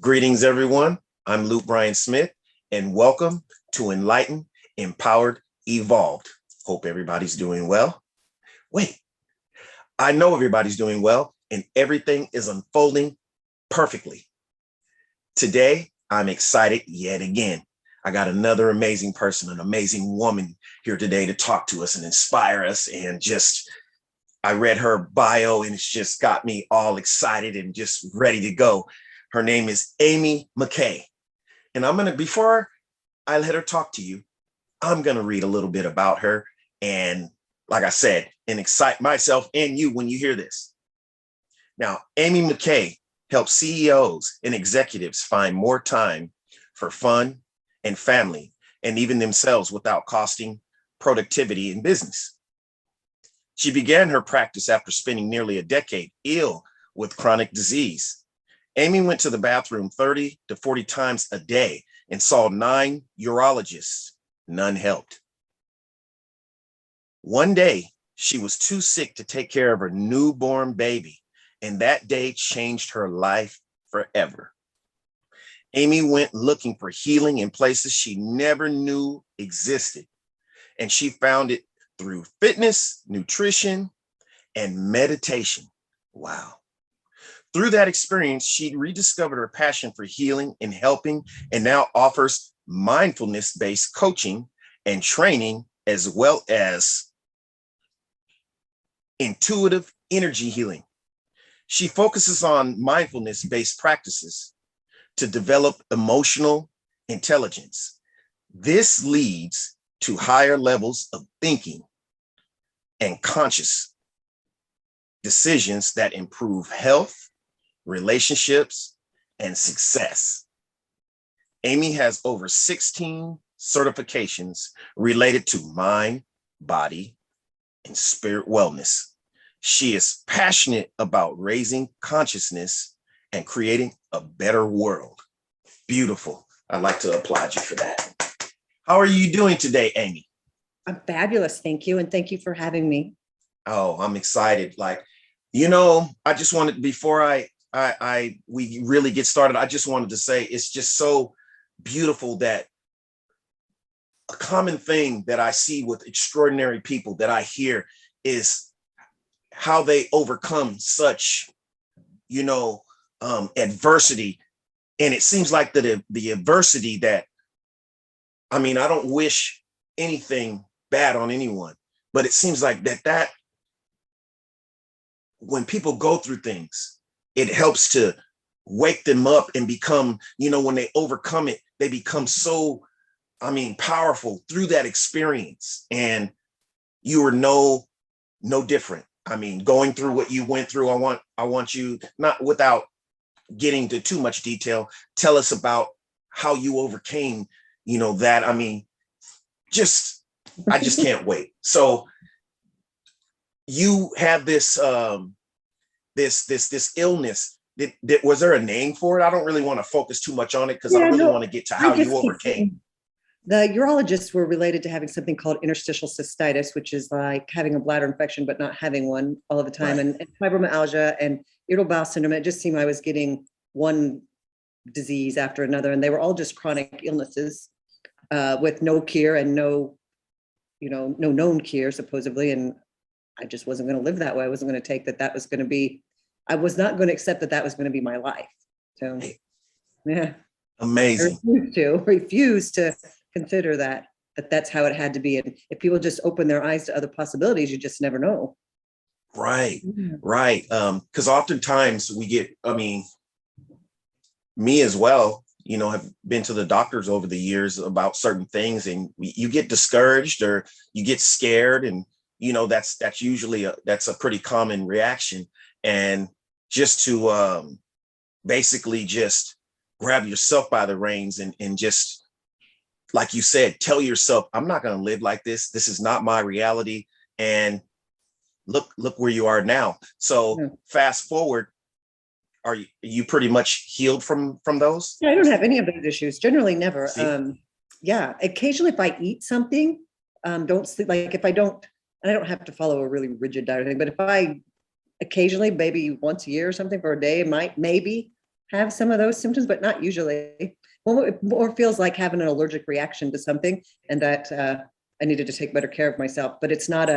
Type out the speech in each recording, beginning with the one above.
Greetings, everyone. I'm Luke Bryan Smith, and welcome to Enlightened, Empowered, Evolved. Hope everybody's doing well. Wait, I know everybody's doing well, and everything is unfolding perfectly. Today, I'm excited yet again. I got another amazing person, an amazing woman here today to talk to us and inspire us. And I read her bio and it's just got me all excited and just ready to go. Her name is McCae. And before I let her talk to you, I'm going to read a little bit about her. And like I said, and excite myself and you when you hear this. Now, McCae helps CEOs and executives find more time for fun and family, and even themselves without costing productivity in business. She began her practice after spending nearly a decade ill with chronic disease. Amy went to the bathroom 30 to 40 times a day and saw 9 urologists. None helped. One day, she was too sick to take care of her newborn baby, and that day changed her life forever. Amy went looking for healing in places she never knew existed, and she found it through fitness, nutrition, and meditation. Wow. Through that experience, she rediscovered her passion for healing and helping, and now offers mindfulness-based coaching and training, as well as intuitive energy healing. She focuses on mindfulness-based practices to develop emotional intelligence. This leads to higher levels of thinking and conscious decisions that improve health, relationships, and success. Amy has over 16 certifications related to mind, body, and spirit wellness. She is passionate about raising consciousness and creating a better world. Beautiful. I'd like to applaud you for that. How are you doing today, Amy? I'm fabulous. Thank you. And thank you for having me. Oh, I'm excited. I just wanted, before we really get started, I just wanted to say it's just so beautiful that a common thing that I see with extraordinary people that I hear is how they overcome such, adversity. And it seems like the adversity that, I don't wish anything bad on anyone, but it seems like that when people go through things, it helps to wake them up and become, when they overcome it, they become so, powerful through that experience. And you were no different. Going through what you went through, I want you, not without getting to too much detail, tell us about how you overcame, that. I just can't wait. So you have this this illness. Was there a name for it? I don't really want to focus too much on it because I really want to get to how you overcame. The urologists were related to having something called interstitial cystitis, which is like having a bladder infection, but not having one all of the time. Right. And fibromyalgia and irritable bowel syndrome. It just seemed I was getting one disease after another. And they were all just chronic illnesses with no cure and no known cure, supposedly. And I just wasn't going to live that way. I wasn't going to take that was going to be, I was not going to accept that was going to be my life. So, yeah. Amazing. I refused to consider that's how it had to be. And if people just open their eyes to other possibilities, you just never know. Right. Right. Because oftentimes we get, me as well, have been to the doctors over the years about certain things, and you get discouraged or you get scared, and that's usually that's a pretty common reaction. And just to basically just grab yourself by the reins and just, like you said, tell yourself, I'm not going to live like this. This is not my reality. And look where you are now. So Fast forward, are you pretty much healed from those? Yeah, I don't have any of those issues. Generally, never. Occasionally, if I eat something, don't sleep. Like if I don't, and I don't have to follow a really rigid diet or anything, but if I occasionally, maybe once a year or something for a day, might maybe have some of those symptoms, but not usually. Well, it more feels like having an allergic reaction to something, and that I needed to take better care of myself. But it's not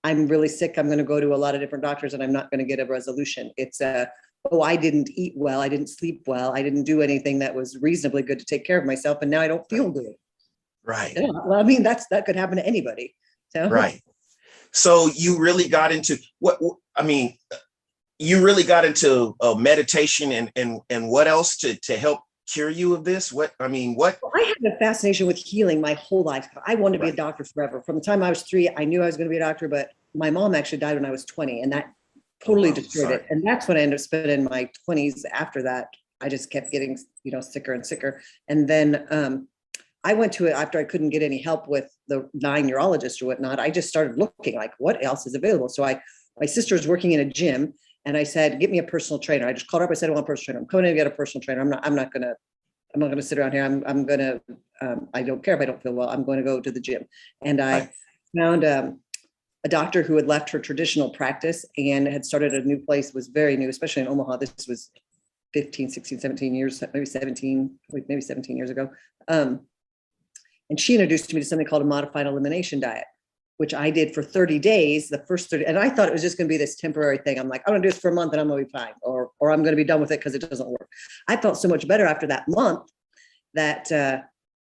I'm really sick, I'm going to go to a lot of different doctors and I'm not going to get a resolution. It's oh, I didn't eat well, I didn't sleep well, I didn't do anything that was reasonably good to take care of myself, and now I don't feel good. Right. Yeah, well, I mean, that could happen to anybody. So Right. So you really got into I mean, you really got into meditation and what else to help cure you of this? What I mean, what? Well, I had a fascination with healing my whole life. I wanted to be a doctor forever. From the time I was 3, I knew I was going to be a doctor, but my mom actually died when I was 20, and that totally destroyed it. And that's when I ended up spending my 20s. After that, I just kept getting, sicker and sicker. And then I went to it after I couldn't get any help with the 9 urologists or whatnot. I just started looking like what else is available. So my sister was working in a gym, and I said, get me a personal trainer. I just called her up. I said, I want a personal trainer. I'm coming in to get a personal trainer. I'm not going to sit around here. I'm going to, I don't care if I don't feel well. I'm going to go to the gym. And I found a doctor who had left her traditional practice and had started a new place, was very new, especially in Omaha. This was 15, 16, 17 years, maybe 17 years ago. And she introduced me to something called a modified elimination diet, which I did for 30 days, the first 30, and I thought it was just going to be this temporary thing. I'm like, I'm going to do this for a month and I'm going to be fine, or I'm going to be done with it because it doesn't work. I felt so much better after that month that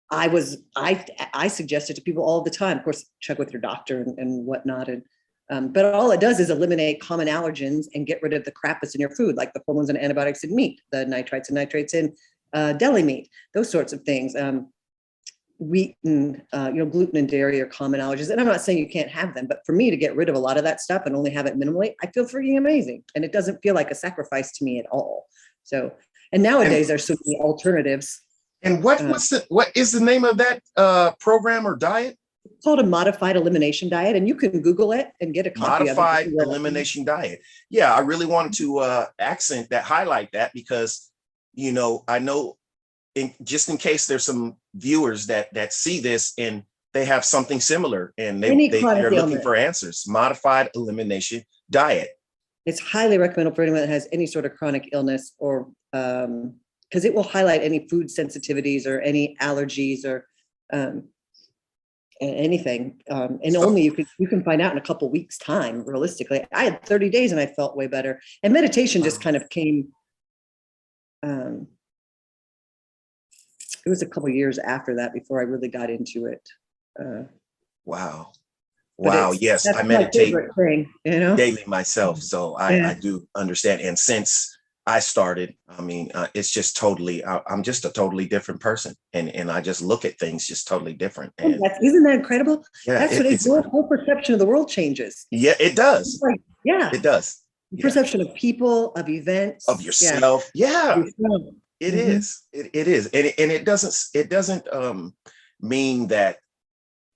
I suggested to people all the time, of course, check with your doctor and whatnot. And but all it does is eliminate common allergens and get rid of the crap that's in your food, like the hormones and antibiotics in meat, the nitrites and nitrates in deli meat, those sorts of things. Wheat and gluten and dairy are common allergies, and I'm not saying you can't have them, but for me to get rid of a lot of that stuff and only have it minimally, I feel freaking amazing, and it doesn't feel like a sacrifice to me at all. So, and nowadays there's so many alternatives. And what is the name of that program or diet? It's called a modified elimination diet, and you can Google it and get a copy of it. Modified elimination diet. Yeah, I really wanted to highlight that because I know. Just in case there's some viewers that see this and they have something similar and they're looking for answers. Modified elimination diet. It's highly recommendable for anyone that has any sort of chronic illness, or because it will highlight any food sensitivities or any allergies or anything. And only you can find out in a couple of weeks' time. Realistically, I had 30 days and I felt way better. And meditation just kind of came. It was a couple of years after that before I really got into it. Wow. Yes, I meditate daily myself. So I do understand. And since I started, I mean, it's just totally, I'm just a totally different person. And I just look at things just totally different. And isn't that incredible? Yeah, that's what it's your whole perception of the world changes. Yeah, it does. It does. Perception of people, of events, of yourself. Yeah. It is. It is. And it doesn't mean that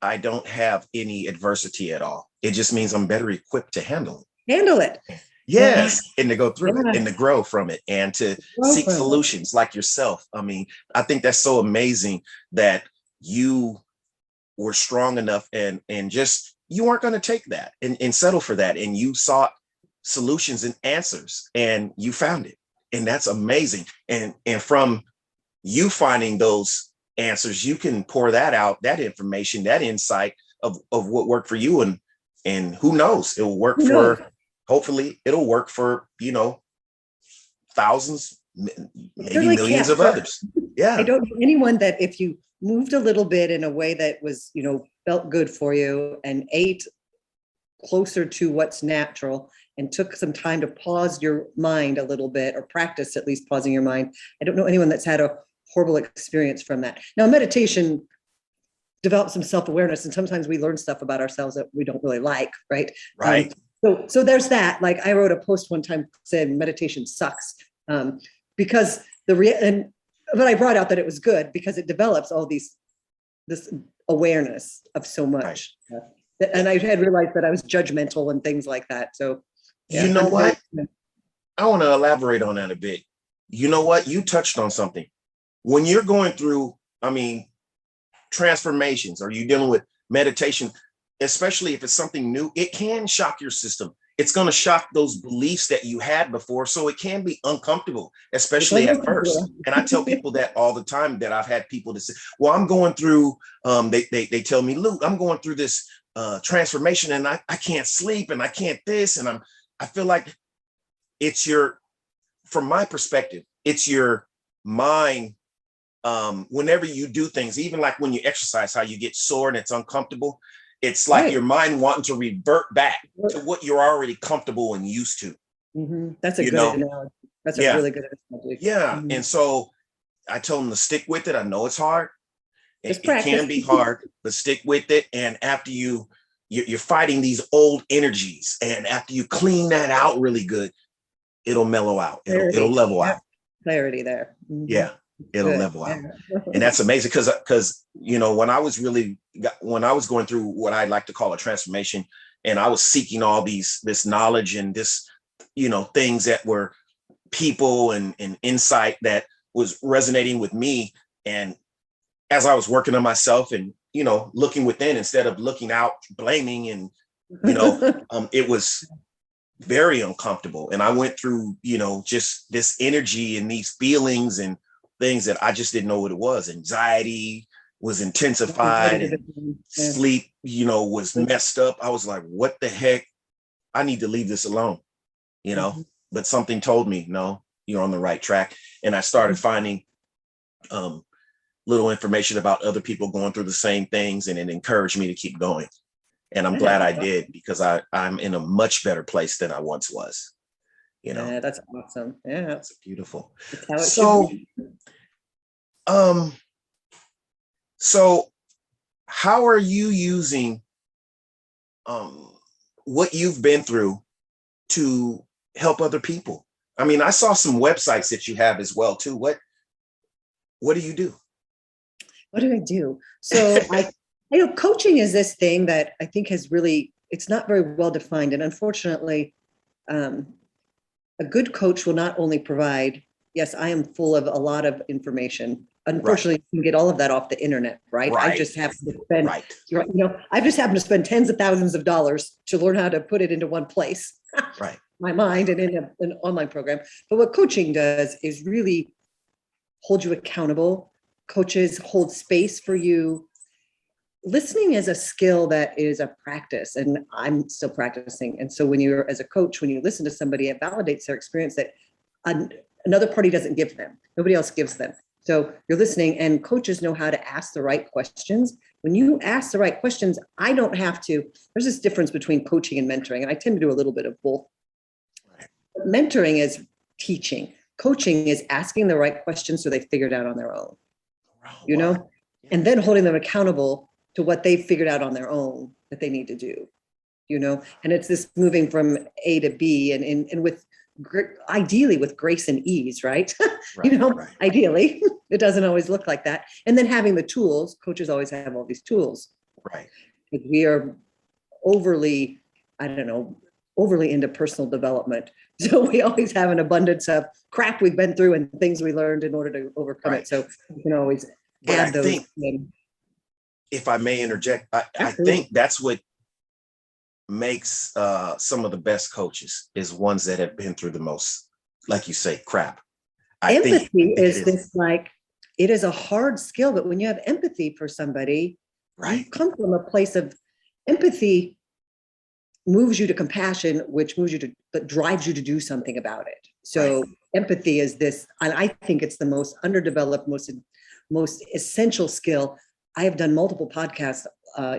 I don't have any adversity at all. It just means I'm better equipped to handle it. Yes. And to go through it and to grow from it and to seek solutions like yourself. I mean, I think that's so amazing that you were strong enough and just you weren't going to take that and settle for that. And you sought solutions and answers and you found it. And that's amazing. And from you finding those answers, you can pour that out, that information, that insight of what worked for you. And who knows, it will work hopefully it'll work for, thousands, maybe millions of others. Yeah. I don't know anyone that if you moved a little bit in a way that was, felt good for you and ate closer to what's natural and took some time to pause your mind a little bit, or practice at least pausing your mind. I don't know anyone that's had a horrible experience from that. Now, meditation develops some self-awareness, and sometimes we learn stuff about ourselves that we don't really like, right? Right. So there's that. Like I wrote a post one time saying meditation sucks because but I brought out that it was good because it develops all this awareness of so much. Right. And I had realized that I was judgmental and things like that. So you know what? I want to elaborate on that a bit. You know what? You touched on something. When you're going through, transformations, or you're dealing with meditation, especially if it's something new, it can shock your system. it's going to shock those beliefs that you had before. So it can be uncomfortable, It's like, especially at first. And I tell people that all the time, that I've had people to say, well, I'm going through, they tell me, Luke, I'm going through this transformation, and I can't sleep, and I can't this. And I feel like it's from my perspective, it's your mind. Whenever you do things, even like when you exercise, how you get sore and it's uncomfortable, it's like your mind wanting to revert back to what you're already comfortable and used to. That's a good analogy. That's a really good analogy. Yeah. And so I told them to stick with it. I know it's hard. It can be hard, but stick with it. And after you're fighting these old energies, and after you clean that out really good, it'll mellow out. It'll level out. Clarity there. Yeah. It'll level out. And that's amazing, because when I was going through what I like to call a transformation, and I was seeking all this knowledge and this, things that were people and insight that was resonating with me. And as I was working on myself and, looking within instead of looking out, blaming, and, it was very uncomfortable. And I went through, just this energy and these feelings and things that I just didn't know what it was. Anxiety was intensified, and sleep, was messed up. I was like, what the heck? I need to leave this alone, but something told me, no, you're on the right track. And I started finding little information about other people going through the same things, and it encouraged me to keep going. And I'm glad I did, because I'm in a much better place than I once was. Yeah, that's awesome. Yeah, that's beautiful. That's how it should be. So how are you using what you've been through to help other people? I mean, I saw some websites that you have as well too. What do you do? What do I do? So coaching is this thing that I think it's not very well defined. And unfortunately, a good coach will not only provide, yes, I am full of a lot of information. Unfortunately, you can get all of that off the internet, right? I just happen to spend, I just happen to spend tens of thousands of dollars to learn how to put it into one place, my mind, and in an online program. But what coaching does is really hold you accountable. Coaches hold space for you. Listening is a skill that is a practice, and I'm still practicing. And so when you're, as a coach, when you listen to somebody, it validates their experience that another party doesn't give them. Nobody else gives them. So you're listening, and coaches know how to ask the right questions. When you ask the right questions, I don't have to. There's this difference between coaching and mentoring, and I tend to do a little bit of both. Mentoring is teaching. Coaching is asking the right questions so they figure it out on their own, and then holding them accountable to what they've figured out on their own that they need to do, and it's this moving from A to B, and with ideally with grace and ease, right? Ideally, it doesn't always look like that. And then having the tools, coaches always have all these tools. We are overly into personal development. So we always have an abundance of crap we've been through and things we learned in order to overcome it. So you can always add those. If I may interject, I think that's what makes some of the best coaches is ones that have been through the most, like you say, crap. Empathy is this, like, it is a hard skill, but when you have empathy for somebody, you come from a place of empathy, moves you to compassion, which but drives you to do something about it. So empathy is this, and I think it's the most underdeveloped, most essential skill. I have done multiple podcasts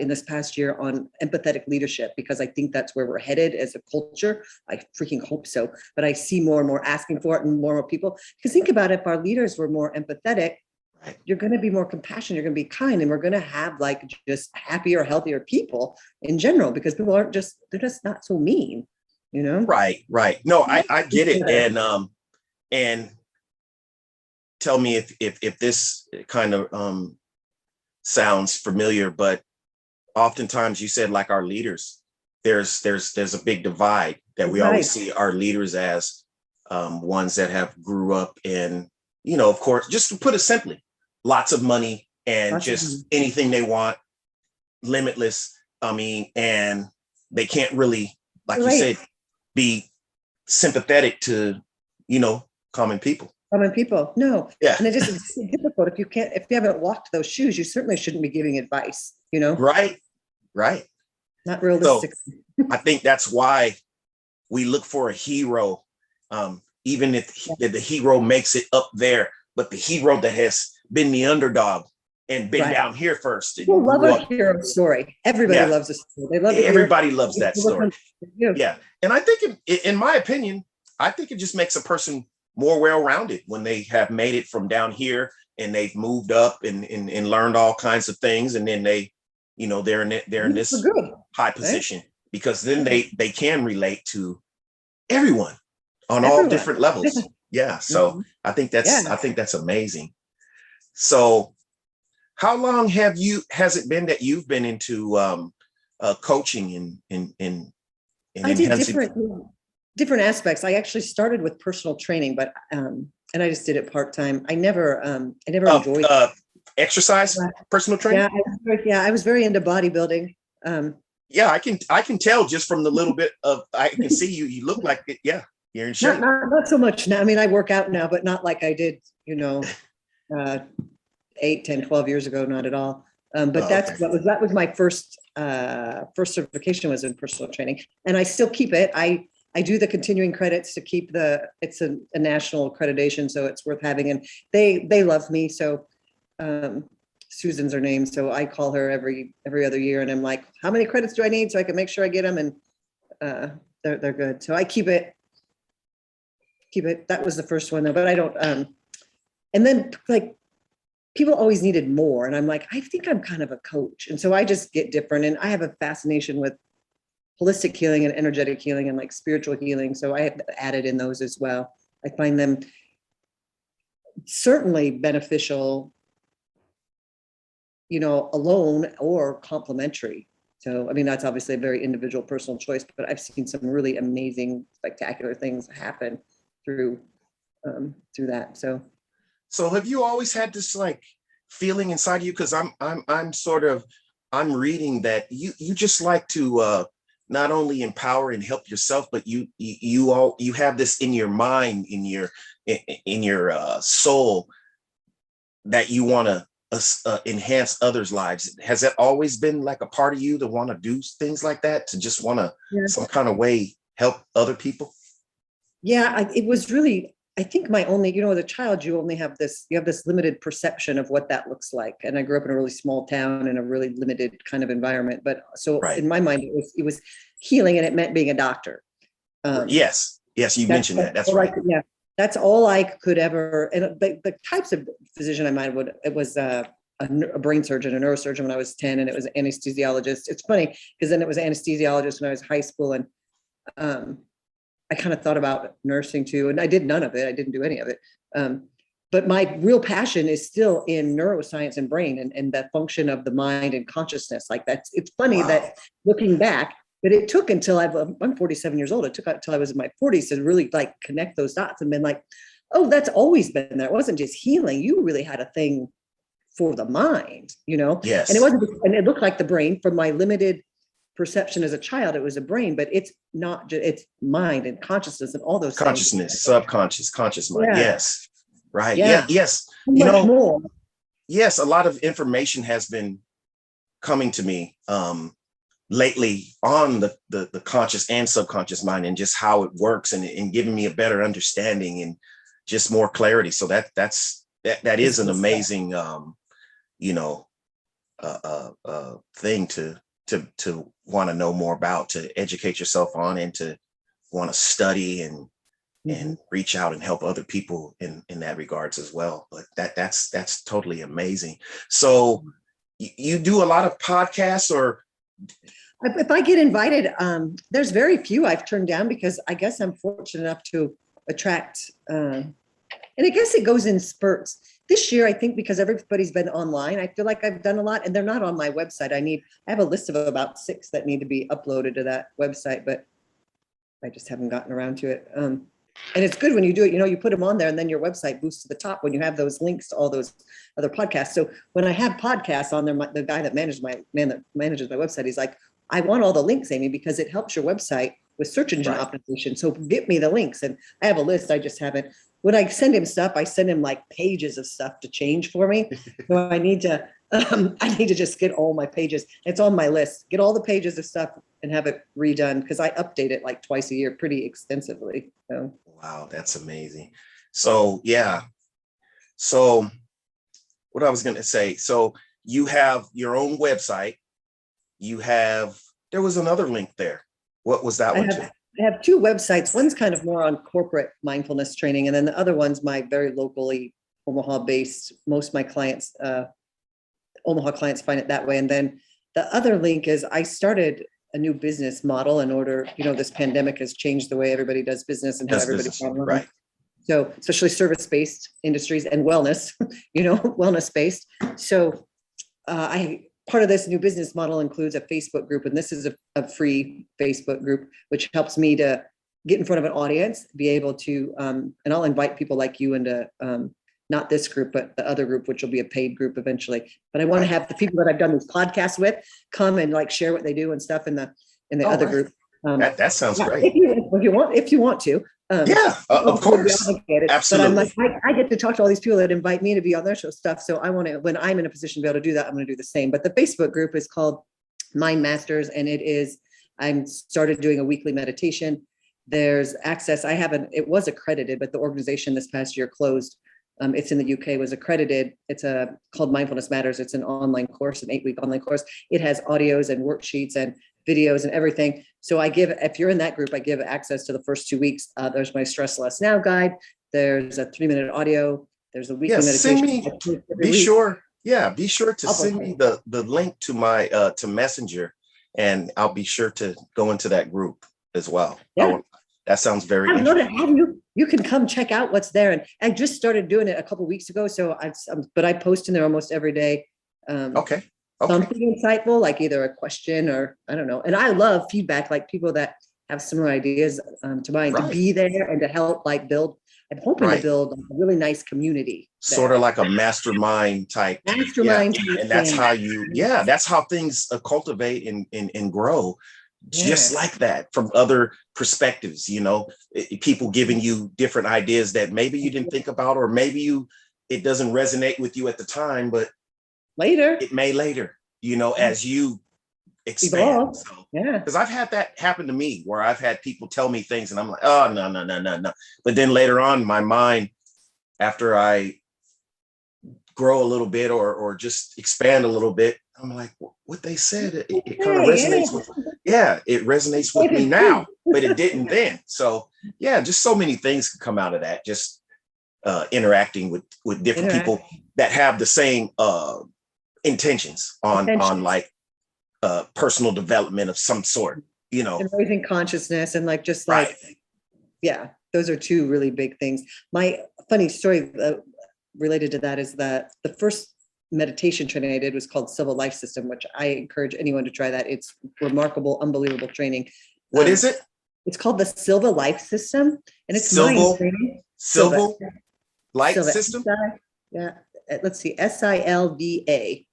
in this past year on empathetic leadership, because I think that's where we're headed as a culture. I freaking hope so. But I see more and more asking for it, and more people. Because think about it, if our leaders were more empathetic, you're going to be more compassionate, you're going to be kind, and we're going to have just happier, healthier people in general, because people they're just not so mean, Right. No, I get it. And tell me if this kind of sounds familiar, but oftentimes you said, like, our leaders, there's a big divide that we always see our leaders as ones that have grew up in, of course, just to put it simply, lots of money and just anything they want, limitless. I mean, and they can't really, like you said, be sympathetic to, common people. Common people, no. Yeah. And it's difficult if you haven't walked those shoes, you certainly shouldn't be giving advice, Right. Right. not So realistic. I think that's why we look for a hero, even if the hero makes it up there, but the hero that has been the underdog and been Right. down here first. People love a hero story. Everybody loves a story. They love everybody loves that story. You know, Yeah. And I think, in my opinion, I think it just makes a person more well-rounded when they have made it from down here and they've moved up and learned all kinds of things. And then they, they're in this good, high position, right? Because then they can relate to everyone on all different levels. Yeah. So I think that's amazing. So how long has it been that you've been into coaching in I did different aspects. I actually started with personal training, but and I just did it part-time. I never enjoyed exercise, personal training. Yeah, I was very into bodybuilding. Yeah, I can tell just from the little bit of I can see you look like it. Yeah, you're in shape. Not so much now. I mean, I work out now, but not like I did, 8, 10, 12 years ago, not at all. But that was my first certification was in personal training, and I still keep it. I do the continuing credits to keep it's a national accreditation, so it's worth having. And they love me. So Susan's her name. So I call her every other year and I'm like, how many credits do I need so I can make sure I get them? And they're good. So I keep it. That was the first one though, but I don't, and then like people always needed more. And I'm like, I think I'm kind of a coach. And so I just get different. And I have a fascination with holistic healing and energetic healing and like spiritual healing. So I have added in those as well. I find them certainly beneficial, alone or complementary. So, I mean, that's obviously a very individual personal choice, but I've seen some really amazing, spectacular things happen through that. So have you always had this like feeling inside of you? Cause I'm reading that you just like to, not only empower and help yourself, but you have this in your mind, in your soul, that you want to enhance others' lives. Has that always been like a part of you to want to do things like that, to just want to some kind of way help other people? Yeah, it was really, I think my only, as a child, you have this limited perception of what that looks like. And I grew up in a really small town in a really limited kind of environment. But so in my mind, it was healing, and it meant being a doctor. Yes, you mentioned that. That's right. Yeah, that's all I could ever. And the types of physician I might it was a brain surgeon, a neurosurgeon when I was 10, and it was an anesthesiologist. It's funny because then it was an anesthesiologist when I was in high school, and I kind of thought about nursing too, and I did none of it. I didn't do any of it. But my real passion is still in neuroscience and brain and the function of the mind and consciousness. Like it's funny that looking back, but it took until I'm 47 years old. It took until I was in my 40s to really like connect those dots and been like, oh, that's always been there. It wasn't just healing. You really had a thing for the mind, Yes. And and it looked like the brain from my limited perception as a child. It was a brain, but it's not just, it's mind and consciousness and all those consciousness, things. Subconscious, conscious mind. Yeah. Yes. Right. Yeah. Yes. More. Yes. A lot of information has been coming to me lately on the conscious and subconscious mind and just how it works and giving me a better understanding and just more clarity. So that is an amazing, thing to want to know more about, to educate yourself on, and to want to study and reach out and help other people in that regards as well. But that's totally amazing. So you do a lot of podcasts, or if I get invited, there's very few I've turned down because I guess I'm fortunate enough to attract, and I guess it goes in spurts. This year, I think because everybody's been online, I feel like I've done a lot, and they're not on my website. I have a list of about 6 that need to be uploaded to that website, but I just haven't gotten around to it. And it's good when you do it, you put them on there and then your website boosts to the top when you have those links to all those other podcasts. So when I have podcasts on there, the guy that manages my website, he's like, I want all the links, Amy, because it helps your website with search engine Right. optimization. So get me the links. And I have a list. I just haven't. When I send him stuff, I send him like pages of stuff to change for me. So I need to just get all my pages. It's on my list. Get all the pages of stuff and have it redone because I update it like twice a year pretty extensively. So Wow, that's amazing. So yeah. So what I was going to say, so you have your own website. There was another link there. What was that I one have too? I have two websites. One's kind of more on corporate mindfulness training, and then the other one's my very locally Omaha based. Most of my clients, Omaha clients, find it that way. And then the other link is I started a new business model in order, this pandemic has changed the way everybody does business and how Does everybody's business, online. right? So especially service-based industries and wellness, wellness-based. So I part of this new business model includes a Facebook group, and this is a free Facebook group, which helps me to get in front of an audience, be able to, and I'll invite people like you into not this group, but the other group, which will be a paid group eventually. But I want to Right. have the people that I've done these podcasts with come and like share what they do and stuff in the Oh, other right. group. That sounds Yeah, great. if you want to. Yeah, of course. But I'm like, Absolutely. I get to talk to all these people that invite me to be on their show stuff. So I want to, when I'm in a position to be able to do that, I'm going to do the same. But the Facebook group is called Mind Masters, and I'm started doing a weekly meditation. There's access. It was accredited, but the organization this past year closed. It's in the UK, was accredited. It's called Mindfulness Matters. It's an online course, an 8-week online course. It has audios and worksheets and videos and everything. So if you're in that group, I give access to the first 2 weeks. There's my Stress Less Now guide. There's a 3-minute audio. There's a weekly Yes, send meditation me, every be week. sure, yeah, be sure to I'll send post me it. the link to my to Messenger, and I'll be sure to go into that group as well. Yeah. That sounds very I'd love to interesting. have you. You can come check out what's there. And I just started doing it a couple of weeks ago. So but I post in there almost every day. Okay. Okay. Something insightful, like either a question or I don't know. And I love feedback, like people that have similar ideas to mine, to Right. be there and to help like build. I'm hoping to Right. build a really nice community Sort of there. like a mastermind type. Yeah. Mastermind type And thing. that's how things cultivate and grow, just Yeah. like that, from other perspectives, people giving you different ideas that maybe you didn't think about, or maybe it doesn't resonate with you at the time, but Later. it may later, as you expand. Evolve. So, Yeah. because I've had that happen to me where I've had people tell me things and I'm like, oh, no, no, no, no, no. But then later on, my mind, after I grow a little bit or just expand a little bit, I'm like, what they said, it kind of resonates with, it resonates with me now, but it didn't then. So yeah, just so many things can come out of that. Just interacting with different people that have the same intentions on like personal development of some sort, And raising consciousness and like, just like, right. Yeah, those are two really big things. My funny story related to that is that the first meditation training I did was called Civil Life System, which I encourage anyone to try that. It's remarkable, unbelievable training. What is it? It's called the Silva Life System, and it's mind training. Silva Light Silva. System? Yeah, let's see, SILVA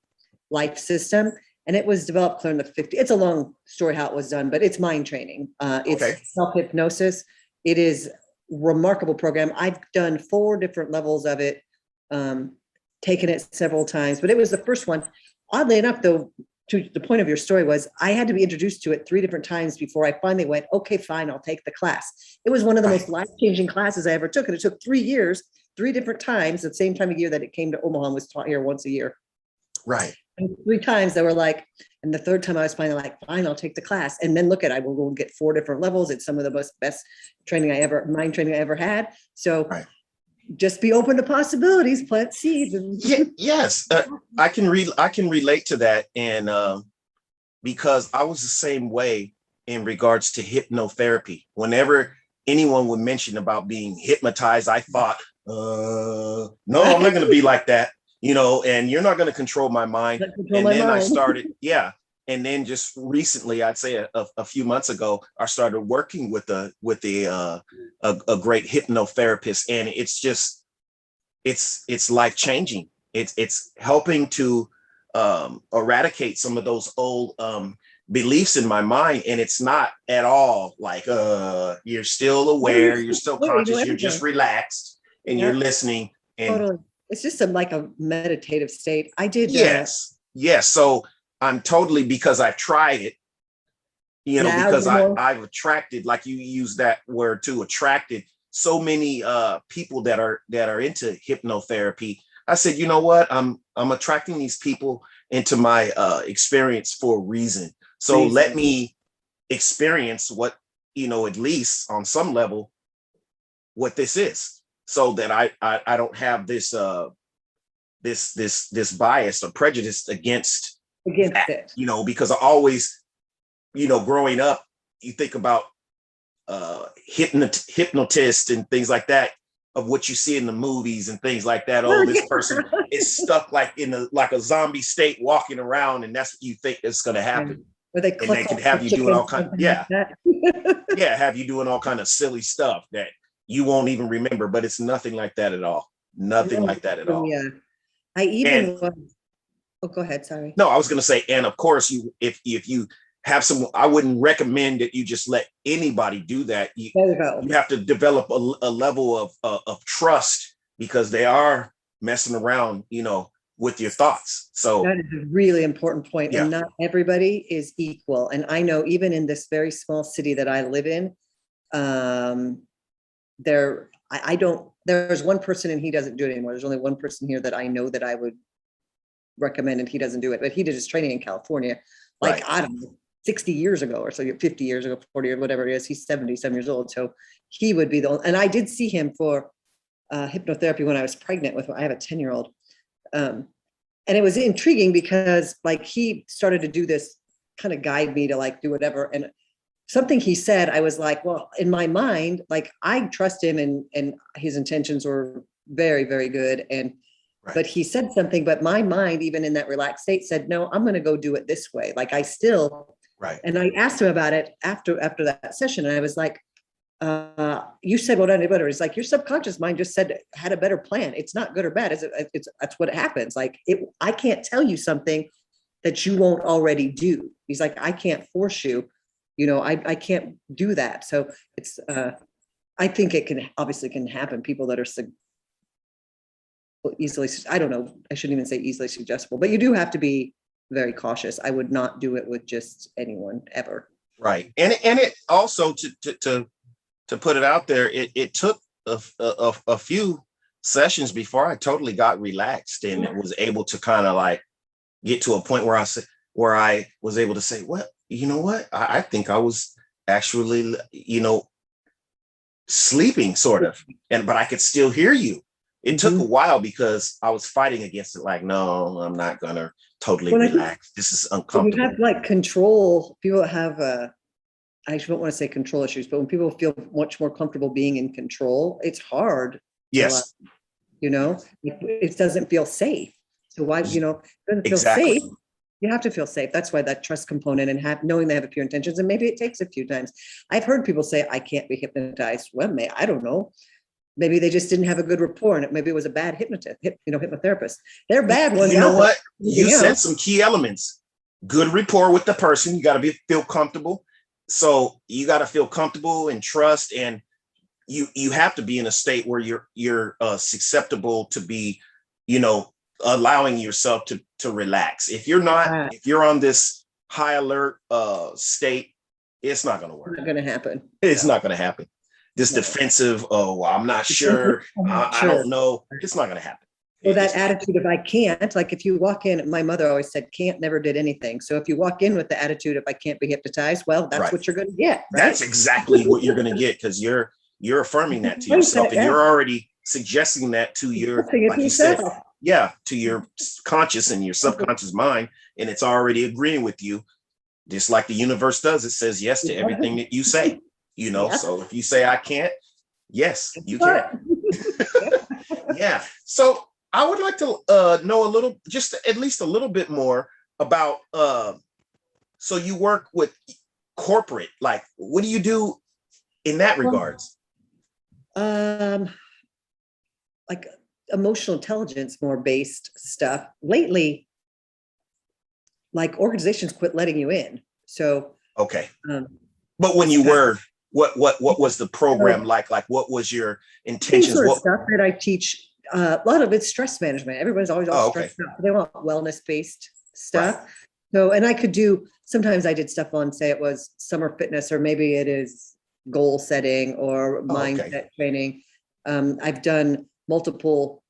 Life System. And it was developed clear in the 50s. It's a long story how it was done, but it's mind training. It's self-hypnosis. It is remarkable program. I've done 4 different levels of it, taken it several times, but it was the first one. Oddly enough, though, to the point of your story was I had to be introduced to it 3 different times before I finally went, okay, fine, I'll take the class. It was one of the most life-changing classes I ever took. And it took 3 years, 3 different times, at the same time of year that it came to Omaha and was taught here once a year. Right. And 3 times they were like, and the 3rd time I was finally like, fine, I'll take the class. And then look at, I will go and get 4 different levels. It's some of the best mind training I ever had. So just be open to possibilities, plant seeds. And yes, I can relate to that. And because I was the same way in regards to hypnotherapy. Whenever anyone would mention about being hypnotized, I thought, no, I'm not going to be like that. And you're not going to control my mind. I started, and then just recently, I'd say a few months ago, I started working with a great hypnotherapist, and it's life changing. It's helping to eradicate some of those old beliefs in my mind, and it's not at all like you're still No, aware, you're still you know conscious, you're just everything. relaxed and you're Yeah, listening. And totally. It's just like a meditative state. I did, yes, so I'm totally, because I've tried it, now because you're more, I've attracted, like you use that word too, attracted so many people that are into hypnotherapy. I said, you know what, I'm attracting these people into my experience for a reason, so let reason. me experience what, at least on some level, what this is, so that I don't have this bias or prejudice against Against that, it. because I always, growing up, you think about hypnotists and things like that, of what you see in the movies and things like that. Oh, this person is stuck like in like a zombie state walking around, and that's what you think is going to And happen. where they And they cluck can like have the you doing all chickens, kind, something like yeah, that. yeah, have you doing all kind of silly stuff that you won't even remember, but it's nothing like that at all. Nothing No, like that at oh, all. yeah. I And even was, oh, go ahead, sorry. no, I was going to say, and of course, if you have some, I wouldn't recommend that you just let anybody do that. You There you go. you have to develop a level of trust, because they are messing around, with your thoughts. So That is a really important point. yeah, And not everybody is equal. And I know even in this very small city that I live in, um, I don't, there's one person and he doesn't do it anymore. There's only one person here that I know that I would recommend, and he doesn't do it, but he did his training in California, like, right, I don't know, 60 years ago or so, 50 years ago, 40 or whatever it is. He's 70 some years old. So he would be the only, and I did see him for hypnotherapy when I was pregnant with, I have a 10-year-old. And it was intriguing because like he started to do this, kind of guide me to like do whatever. And something he said, I was like, well, in my mind, like I trust him, and his intentions were very, very good. And right, but he said something, but my mind, even in that relaxed state, said, no, I'm going to go do it this way. Like I still, right. and I asked him about it after that session. And I was like, you said, well, done better. It's like your subconscious mind just said, had a better plan. It's not good or bad. That's what happens. Like I can't tell you something that you won't already do. He's like, I can't force you, I can't do that. So it's, I think it can obviously can happen. People that are easily, I don't know, I shouldn't even say easily suggestible, but you do have to be very cautious. I would not do it with just anyone ever. Right. And it also, to put it out there, it took a few sessions before I totally got relaxed and was able to kind of like get to a point where I was able to say, well, you know what? I think I was actually, sleeping sort of, but I could still hear you. It took a while because I was fighting against it. Like, no, I'm not gonna totally Well, I think relax. This is when you uncomfortable. have like control, people have I don't want to say control issues, but when people feel much more comfortable being in control, it's hard to, Yes, it doesn't feel safe. So why, it doesn't feel exactly. safe. You have to feel safe. That's why that trust component and knowing they have a pure intentions, and maybe it takes a few times. I've heard people say, I can't be hypnotized. Well, I don't know. Maybe they just didn't have a good rapport, and maybe it was a bad hypnotist, hypnotherapist. They're bad ones You know out there. what? You said some key elements. Good rapport with the person. You got to feel comfortable. So you got to feel comfortable and trust, and you have to be in a state where you're susceptible to be, allowing yourself to relax. If you're not, if you're on this high alert state, it's not going to work. Not going to happen. It's not going to happen. This defensive, oh, I'm not sure. I don't know. It's not going to happen. Well, that attitude of I can't, like if you walk in, my mother always said, can't never did anything. So if you walk in with the attitude of I can't be hypnotized, well, that's what you're going to get. Right? That's exactly what you're going to get, because you're affirming that to yourself, and you're already suggesting that to your, like you said, to your conscious and your subconscious mind, and it's already agreeing with you, just like the universe does. It says yes to everything that you say. So if you say I can't, yes, you can. Yeah. So I would like to know a little, just at least a little bit more about. So you work with corporate, like what do you do in that regards? Like emotional intelligence, more based stuff. Lately, like organizations quit letting you in. So, Okay. um, But when this you past were, what was the program so like? Like, what was your same intentions? sort of What? stuff that I teach. A lot of it's stress management. Everybody's always all Oh, okay. stressed out. They want wellness-based Right. stuff. So, and I could do, sometimes I did stuff on, say it was summer fitness, or maybe it is goal setting or Oh, okay. mindset training. I've done multiple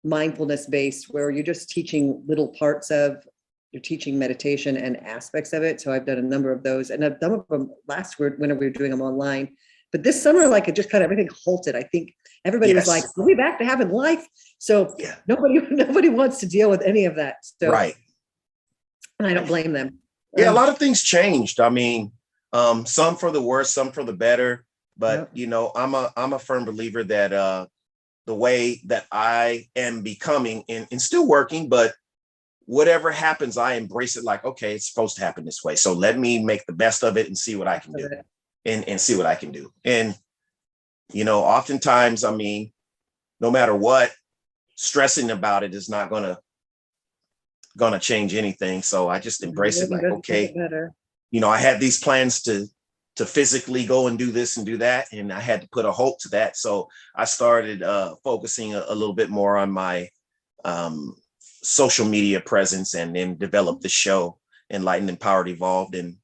mindfulness based where you're just teaching little parts of, you're teaching meditation and aspects of it. So I've done a number of those, and I've done of them last year when we were doing them online. But this summer, like, it just kind of everything halted. I think everybody was like, Yes. "We'll be back to having life." So Yeah. nobody wants to deal with any of that. So Right. I don't blame them. Yeah, a lot of things changed. I mean, some for the worse, some for the better. But Yeah. you know, I'm a firm believer that the way that I am becoming and still working, but whatever happens, I embrace it like, okay, it's supposed to happen this way. So let me make the best of it and see what I can do and see what I can do. And, you know, oftentimes, I mean, no matter what, stressing about it is not gonna change anything. So I just embrace it like, Doesn't make it okay, better. you know, I had these plans to physically go and do this and do that, and I had to put a halt to that. So I started focusing a little bit more on my social media presence, and then developed the show Enlightened, Empowered, Evolved, and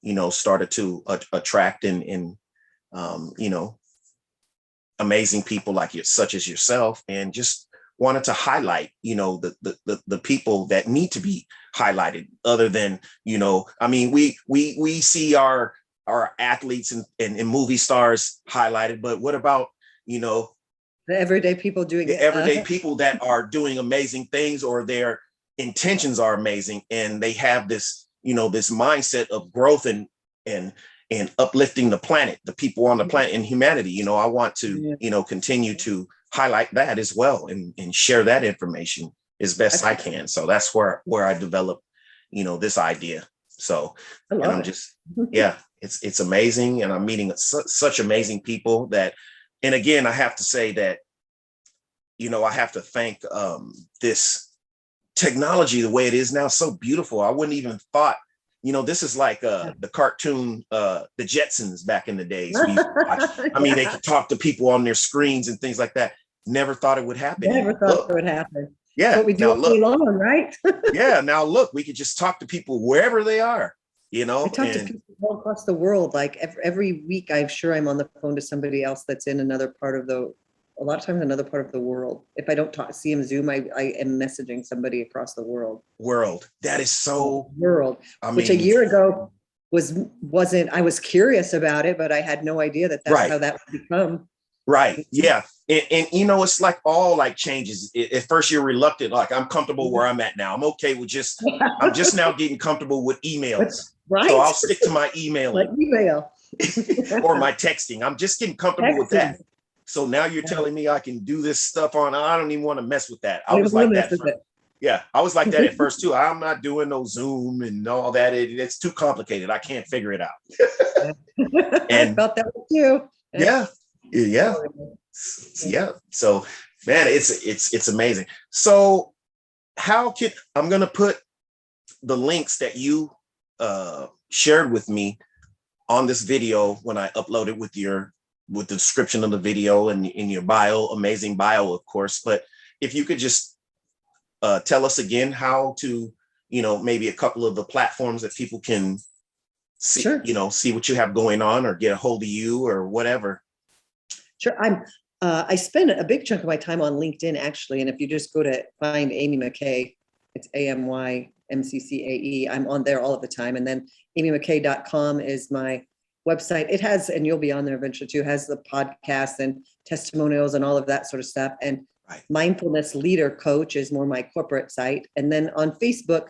you know, started to attract and you know, amazing people like you, such as yourself, and just wanted to highlight, you know, the people that need to be highlighted. Other than, you know, I mean, we see our athletes and movie stars highlighted, but what about, you know, The everyday people doing the it. everyday people that are doing amazing things, or their intentions are amazing, and they have this, you know, this mindset of growth and and uplifting the planet, the people on the planet, and humanity. You know, I want to, Yeah. you know, continue to highlight that as well, and share that information as best I can. So that's where I developed, you know, this idea. So, I and love I'm it. just, yeah, it's amazing, and I'm meeting such amazing people that, and again, I have to say that, you know, I have to thank this technology the way it is now. So beautiful. I wouldn't even thought, you know, this is like the cartoon, the Jetsons back in the days we used to watch. I mean, they Yeah. could talk to people on their screens and things like that. Never thought it would happen. Never And thought look, that would happen. It's yeah, what we do now all day look, long, right? yeah, now look, we could just talk to people wherever they are, you I know, talk to and people all across the world. Like every week, I'm sure I'm on the phone to somebody else that's in another part of a lot of times another part of the world. If I don't see them Zoom, I am messaging somebody across the world. world. That is so, World, I which a mean, year ago wasn't. I was curious about it, but I had no idea that that's right. how that would become. Right. Yeah. And you know, it's like all like changes. At first you're reluctant, like I'm comfortable where I'm at now. I'm okay with I'm just now getting comfortable with emails. So Right? I'll stick to my Like emailing email. or my texting. I'm just getting comfortable with Texting. that. So now you're telling me I can do this stuff I don't even want to mess with that. I I don't was even want like to that. mess with it. Yeah, I was like that at first too. I'm not doing no Zoom and all that. It's too complicated. I can't figure it out. I And felt that way too. yeah, yeah. Yeah. So man, it's amazing. So how can I'm gonna put the links that you shared with me on this video when I upload it with the description of the video and in your bio, amazing bio, of course. But if you could just tell us again how to, you know, maybe a couple of the platforms that people can see, Sure. you know, see what you have going on or get a hold of you or whatever. Sure. I spend a big chunk of my time on LinkedIn actually. And if you just go to find Amy McCae, it's AMYMCCAE. I'm on there all of the time. And then amymckay.com is my website. It has, and you'll be on there eventually too, has the podcast and testimonials and all of that sort of stuff. And Right. Mindfulness Leader Coach is more my corporate site. And then on Facebook,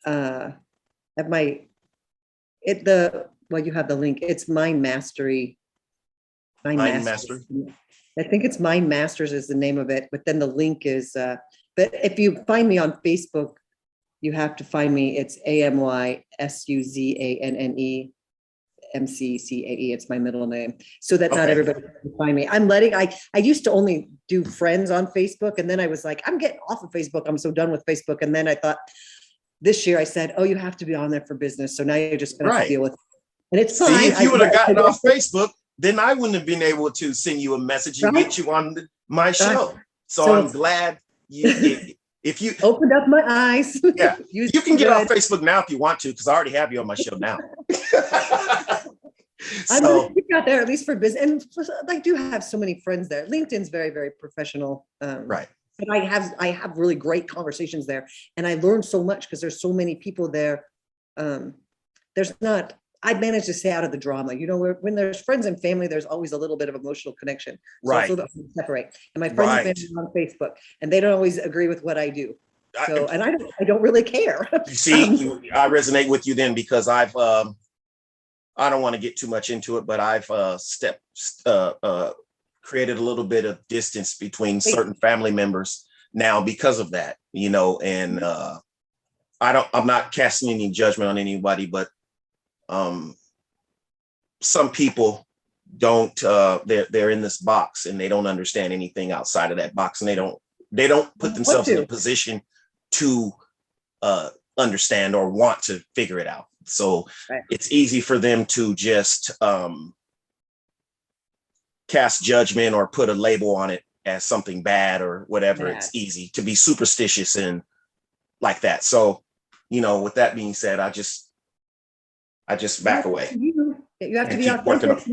have you have the link. It's Mind Mastery. Mind Mastery. I think it's Mind Masters is the name of it, but then the link is, but if you find me on Facebook, you have to find me. It's AMYSUZANNE MCCAE. It's my middle name, so that not Okay. everybody can find me. I used to only do friends on Facebook, and then I was like, I'm getting off of Facebook. I'm so done with Facebook. And then I thought, this year I said, oh, you have to be on there for business. So now you're just going to have to Right. deal with it. And it's See, fine. if you would have gotten off Facebook, then I wouldn't have been able to send you a message and get you on my show. So I'm glad if you opened up my eyes. Yeah, you can get off Facebook now if you want to, because I already have you on my show now. I'm going to stick out there at least for business, and I do have so many friends there. LinkedIn's very, very professional, right? But I have really great conversations there, and I learned so much because there's so many people there. I managed to stay out of the drama. You know, when there's friends and family, there's always a little bit of emotional connection. So right. It's a little bit separate. And my friends and family are on Facebook, and they don't always agree with what I do. So, and I don't really care. You see, I resonate with you then, because I don't want to get too much into it, but I've created a little bit of distance between certain family members now because of that, you know, and I'm not casting any judgment on anybody, but some people don't, they're in this box and they don't understand anything outside of that box, and they don't put themselves in a position to understand or want to figure it out. So it's easy for them to just cast judgment or put a label on it as something bad or whatever. It's easy to be superstitious and like that. So, you know, with that being said, I just back away. You have to be authentic.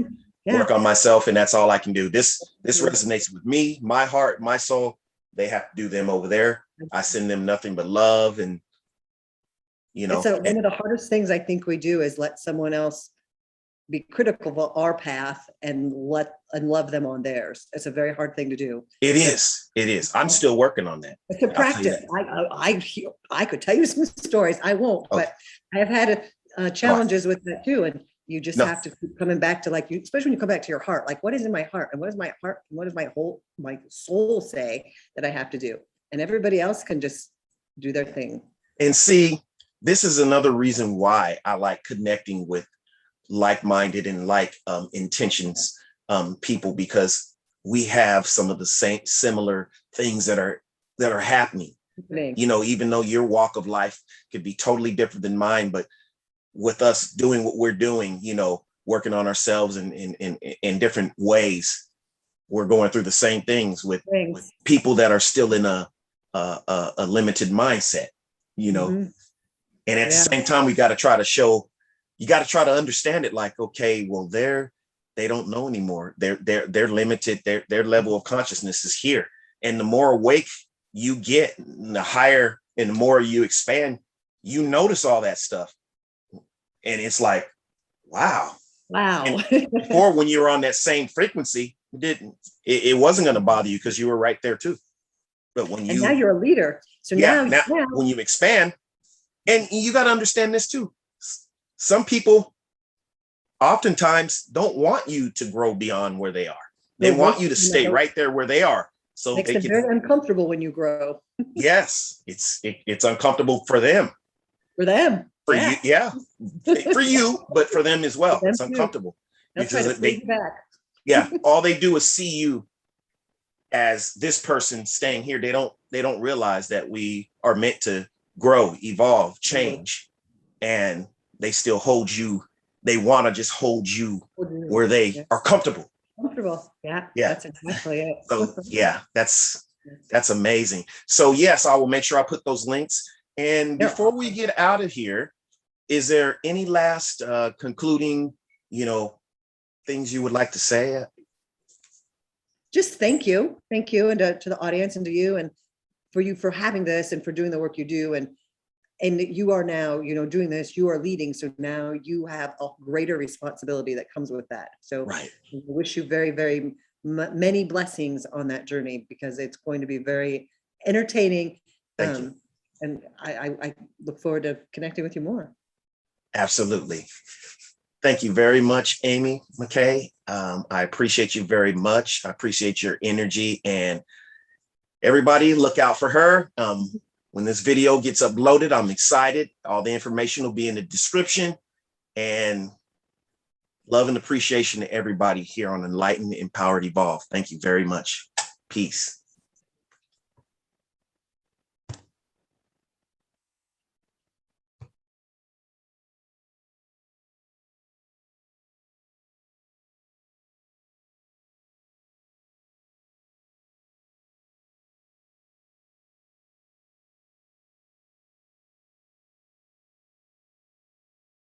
Work on myself, and that's all I can do. This resonates with me, my heart, my soul. They have to do them over there. I send them nothing but love, and you know. So one of the hardest things I think we do is let someone else be critical of our path and love them on theirs. It's a very hard thing to do. It is. I'm still working on that. It's a practice. I could tell you some stories. I won't, but I have had challenges with that too. And you just have to keep coming back to, like, especially when you come back to your heart, like, what is in my heart, and what is my heart, and what does my soul say that I have to do? And everybody else can just do their thing. And see, this is another reason why I like connecting with like-minded and intentions people, because we have some of the similar things that are happening. You know, even though your walk of life could be totally different than mine, but with us doing what we're doing, you know, working on ourselves in different ways, we're going through the same things with people that are still in a limited mindset, you know. And at the same time, we got to try to understand it, like, okay, well, they don't know anymore. They're limited. Their level of consciousness is here. And the more awake you get, and the higher and the more you expand, you notice all that stuff. And it's like, wow. And before, when you were on that same frequency, it wasn't going to bother you because you were right there too. But when now you're a leader. So now when you expand, and you got to understand this too. Some people oftentimes don't want you to grow beyond where they are. They want you to stay right there where they are. So makes it very uncomfortable when you grow. Yes, it's uncomfortable for them. For them. For you, for you, but for them as well. It's uncomfortable. Because all they do is see you as this person staying here. They don't realize that we are meant to grow, evolve, change, and they still hold you. They want to just hold you where they are comfortable. Yeah. That's exactly it. So that's amazing. So yes, I will make sure I put those links. And before we get out of here, is there any last concluding, you know, things you would like to say? Just thank you, and to the audience, and to you, and for you for having this, and for doing the work you do, and you are now, you know, doing this. You are leading, so now you have a greater responsibility that comes with that. So I wish you very, very many blessings on that journey, because it's going to be very entertaining. Thank you. And I look forward to connecting with you more. Absolutely. Thank you very much, Amy McCae. I appreciate you very much. I appreciate your energy, and everybody look out for her. When this video gets uploaded, I'm excited. All the information will be in the description, and love and appreciation to everybody here on Enlightened, Empowered, Evolved. Thank you very much. Peace.